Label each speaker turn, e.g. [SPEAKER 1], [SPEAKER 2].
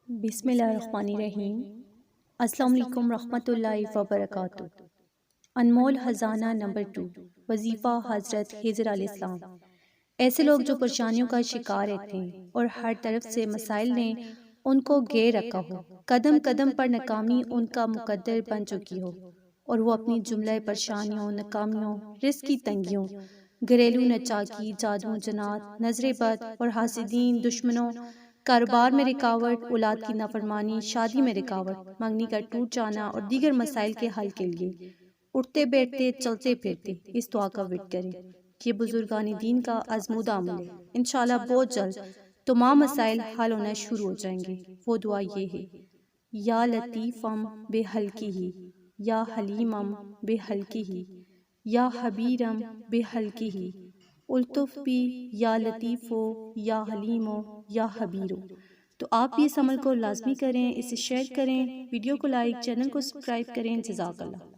[SPEAKER 1] بسم اللہ الرحمن الرحیم۔ السلام علیکم رحمۃ اللہ وبرکاتہ۔ انمول خزانہ نمبر 2، وظیفہ حضرت خضر علیہ السلام۔ ایسے لوگ جو پریشانیوں کا شکار رہتے ہیں اور ہر طرف سے مسائل نے ان کو گھیر رکھا ہو، قدم قدم پر ناکامی ان کا مقدر بن چکی ہو، اور وہ اپنی جملہ پریشانیوں، ناکامیوں، رزق کی تنگیوں، گھریلو ناچاکی، جادو جنات، نظر بد اور حاسدین، دشمنوں، کاروبار میں رکاوٹ، اولاد کی نافرمانی، شادی میں رکاوٹ، منگنی کا ٹوٹ جانا اور دیگر مسائل کے حل کے لیے اٹھتے بیٹھتے چلتے پھرتے اس دعا کا ورد کریں۔ یہ بزرگان دین کا آزمودہ عمل ہے۔ انشاءاللہ بہت جلد تمام مسائل حل ہونا شروع ہو جائیں گے۔ وہ دعا یہ ہے: یا لطیفم بے حلقی ہی، یا حلیمم بے حلقی ہی، یا حبیرم بے حلقی ہی، الطف بی یا لطیفو یا حلیمو یا حبیرو۔ تو آپ بھی اس عمل کو لازمی کریں، اسے شیئر کریں، ویڈیو کو لائک، چینل کو سبسکرائب کریں۔ جزاک اللہ۔